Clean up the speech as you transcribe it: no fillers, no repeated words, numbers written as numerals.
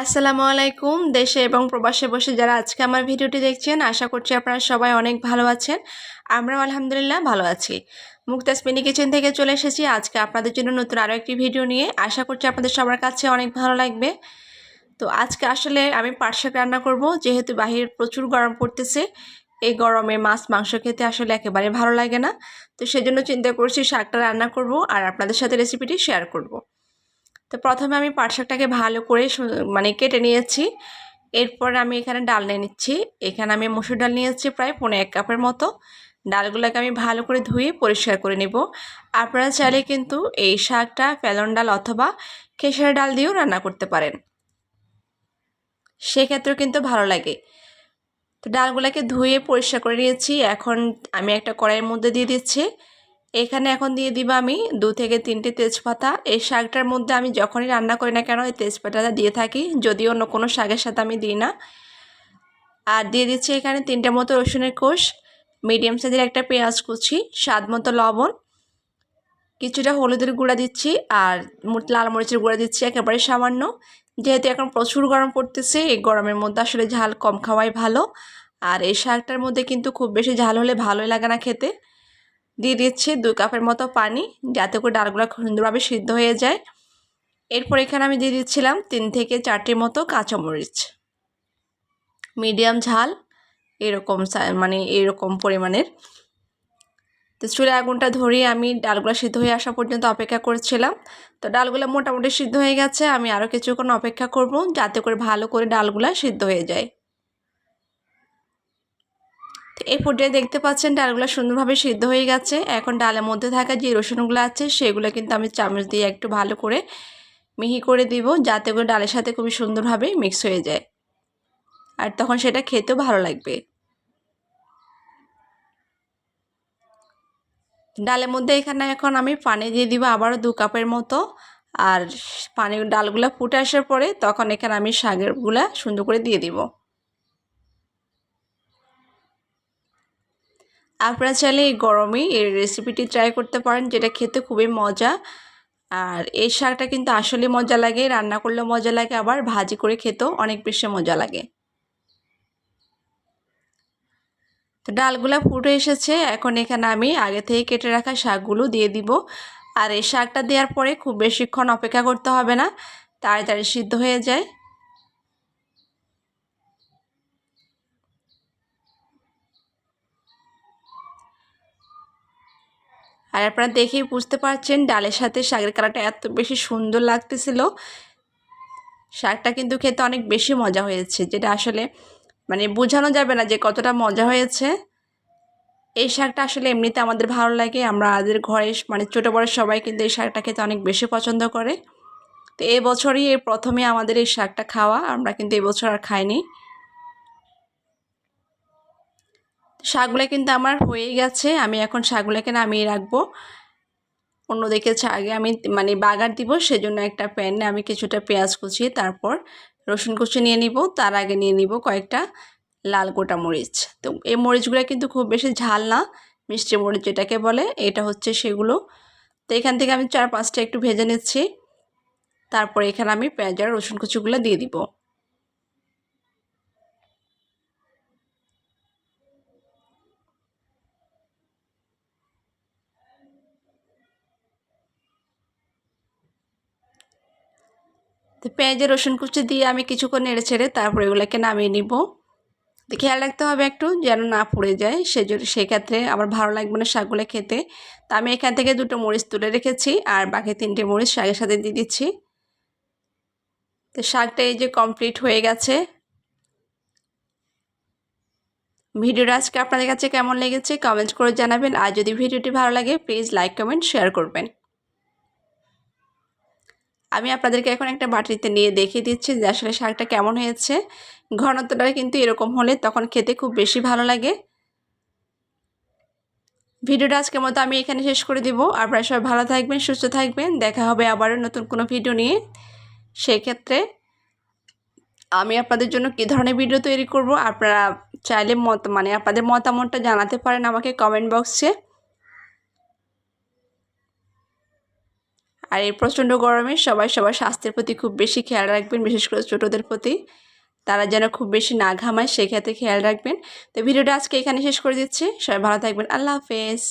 আসসালামু আলাইকুম। দেশে এবং প্রবাসে বসে যারা আজকে আমার ভিডিওটি দেখছেন, আশা করছি আপনারা সবাই অনেক ভালো আছেন। আমরাও আলহামদুলিল্লাহ ভালো আছি। মুক্তাজ মিনি কিচেন থেকে চলে এসেছি আজকে আপনাদের জন্য নতুন আরও একটি ভিডিও নিয়ে। আশা করছি আপনাদের সবার কাছে অনেক ভালো লাগবে। তো আজকে আসলে আমি পাট শাক রান্না করব, যেহেতু বাহিরে প্রচুর গরম পড়তেছে। এই গরমে মাছ মাংস খেতে আসলে একেবারে ভালো লাগে না। তো সেজন্য চিন্তা করছি শাকটা রান্না করব আর আপনাদের সাথে রেসিপিটি শেয়ার করব। তো প্রথমে আমি পাট শাকটাকে ভালো করে কেটে নিয়েছি। এরপর আমি এখানে ডাল নিয়ে নিচ্ছি। এখানে আমি মসুর ডাল নিয়েছি প্রায় 1.5 কাপের মতো। ডালগুলোকে আমি ভালো করে ধুয়ে পরিষ্কার করে নেব। আপনারা চাইলে কিন্তু এই শাকটা ফেলন ডাল অথবা খেসারি ডাল দিয়েও রান্না করতে পারেন, সেক্ষেত্রেও কিন্তু ভালো লাগে। তো ডালগুলোকে ধুয়ে পরিষ্কার করে নিয়েছি। এখন আমি একটা কড়াইয়ের মধ্যে দিয়ে দিচ্ছি। এখানে এখন দিয়ে দিব আমি 2 থেকে 3টে তেজপাতা। এই শাকটার মধ্যে আমি যখনই রান্না করি না কেন এই তেজপাতাটা দিয়ে থাকি, যদিও অন্য কোনো শাকের সাথে আমি দিই না। আর দিয়ে দিচ্ছি এখানে 3টে মতো রসুনের কোষ, মিডিয়াম সাইজের একটা পেঁয়াজ কুচি, স্বাদ মতো লবণ, কিছুটা হলুদের গুঁড়া দিচ্ছি আর লাল মরিচের গুঁড়া দিচ্ছি একেবারে সামান্য। যেহেতু এখন প্রচুর গরম পড়তেছে, এই গরমের মধ্যে আসলে ঝাল কম খাওয়াই ভালো। আর এই শাকটার মধ্যে কিন্তু খুব বেশি ঝাল হলে ভালোই লাগে না খেতে। দিয়ে দিচ্ছি 2 কাপের মতো পানি, যাতে করে ডালগুলো সুন্দরভাবে সিদ্ধ হয়ে যায়। এরপর এখানে আমি দিয়ে দিচ্ছিলাম 3 থেকে 4টির মতো কাঁচামরিচ, মিডিয়াম ঝাল এরকম এরকম পরিমাণের। তো চুলে আগুনটা ধরিয়ে আমি ডালগুলো সিদ্ধ হয়ে আসা পর্যন্ত অপেক্ষা করছিলাম। তো ডালগুলো মোটামুটি সিদ্ধ হয়ে গেছে, আমি আরও কিছুক্ষণ অপেক্ষা করব যাতে করে ভালো করে ডালগুলো সিদ্ধ হয়ে যায়। এই পর্যায়ে দেখতে পাচ্ছেন ডালগুলো সুন্দরভাবে সিদ্ধ হয়ে গেছে। এখন ডালের মধ্যে থাকা যে রসুনগুলো আছে সেগুলো কিন্তু আমি চামচ দিয়ে একটু ভালো করে মিহি করে দিব, যাতে করে ডালের সাথে খুবই সুন্দরভাবে মিক্স হয়ে যায় আর তখন সেটা খেতেও ভালো লাগবে। ডালের মধ্যে এখানে এখন আমি পানি দিয়ে দিব আবারও 2 কাপের মতো। আর ডালগুলো ফুটে আসার পরে তখন এখানে আমি শাকেরগুলা সুন্দর করে দিয়ে দিব। আপনারা চাইলে এই গরমে এই রেসিপিটি ট্রাই করতে পারেন, যেটা খেতে খুবই মজা। আর এই শাকটা কিন্তু আসলে মজা লাগে, রান্না করলেও মজা লাগে, আবার ভাজি করে খেতেও অনেক বেশি মজা লাগে। তো ডালগুলা ফুটে এসেছে, এখন এখানে আমি আগে থেকে কেটে রাখা শাকগুলো দিয়ে দিব। আর এই শাকটা দেওয়ার পরে খুব বেশিক্ষণ অপেক্ষা করতে হবে না, তাড়াতাড়ি সিদ্ধ হয়ে যায়। আর আপনারা দেখেই বুঝতে পারছেন ডালের সাথে শাকের কালারটা এত বেশি সুন্দর লাগতেছিল। শাকটা কিন্তু খেতে অনেক বেশি মজা হয়েছে, যেটা আসলে বোঝানো যাবে না যে কতটা মজা হয়েছে। এই শাকটা আসলে এমনিতে আমাদের ভালো লাগে, আমাদের ঘরে ছোটো বড়ো সবাই কিন্তু এই শাকটা খেতে অনেক বেশি পছন্দ করে। তো এই বছরই এই প্রথমে আমাদের এই শাকটা খাওয়া, আমরা কিন্তু এই বছর আর খাইনি। শাকগুলো কিন্তু আমার হয়ে গেছে, আমি এখন শাকগুলোকে নামিয়ে রাখবো। অন্যদিকে আগে আমি বাগার দিব, সেজন্য একটা প্যানে আমি কিছুটা পেঁয়াজ কুচিয়ে তারপর রসুন কুচি নিয়ে নিব। তার আগে নিয়ে নিব কয়েকটা লাল গোটা মরিচ। তো এই মরিচগুলো কিন্তু খুব বেশি ঝাল না, মিষ্টি মরিচ যেটাকে বলে, এটা হচ্ছে সেগুলো। তো এখান থেকে আমি 4-5টা একটু ভেজে নিচ্ছি। তারপর এখানে আমি পেঁয়াজ আর রসুন কুচিগুলো দিয়ে দিব। তো পেঁয়াজ আর রসুন কুচি দিয়ে আমি কিছুক্ষণ নেড়ে ছেড়ে তারপর এগুলোকে নামিয়ে নিব। তো খেয়াল রাখতে হবে একটু যেন না পুড়ে যায়, সেক্ষেত্রে আমার ভালো লাগবে না শাকগুলো খেতে। তো আমি এখান থেকে 2টো মরিচ তুলে রেখেছি আর বাকি 3টে মরিচ শাকের সাথে দিয়ে দিচ্ছি। তো শাকটা এই যে কমপ্লিট হয়ে গেছে। ভিডিওটা আজকে আপনাদের কাছে কেমন লেগেছে কমেন্ট করে জানাবেন, আর যদি ভিডিওটি ভালো লাগে প্লিজ লাইক কমেন্ট শেয়ার করবেন। আমি আপনাদেরকে এখন একটা বাটিতে নিয়ে দেখিয়ে দিচ্ছি যে আসলে শাকটা কেমন হয়েছে। ঘনত্বটা কিন্তু এরকম হলে তখন খেতে খুব বেশি ভালো লাগে। ভিডিওটা আজকের মতো আমি এখানে শেষ করে দিব। আপনারা সবাই ভালো থাকবেন, সুস্থ থাকবেন, দেখা হবে আবারও নতুন কোনো ভিডিও নিয়ে। সেক্ষেত্রে আমি আপনাদের জন্য কী ধরনের ভিডিও তৈরি করব আপনারা চাইলে আপনাদের মতামতটা জানাতে পারেন আমাকে কমেন্ট বক্সে। আর এই প্রচণ্ড গরমে সবাই সবার স্বাস্থ্যের প্রতি খুব বেশি খেয়াল রাখবেন, বিশেষ করে ছোটোদের প্রতি। তারা যেন খুব বেশি না ঘামায় সেক্ষেত্রে খেয়াল রাখবেন। তো ভিডিওটা আজকে এখানে শেষ করে দিচ্ছি। সবাই ভালো থাকবেন। আল্লাহ হাফেজ।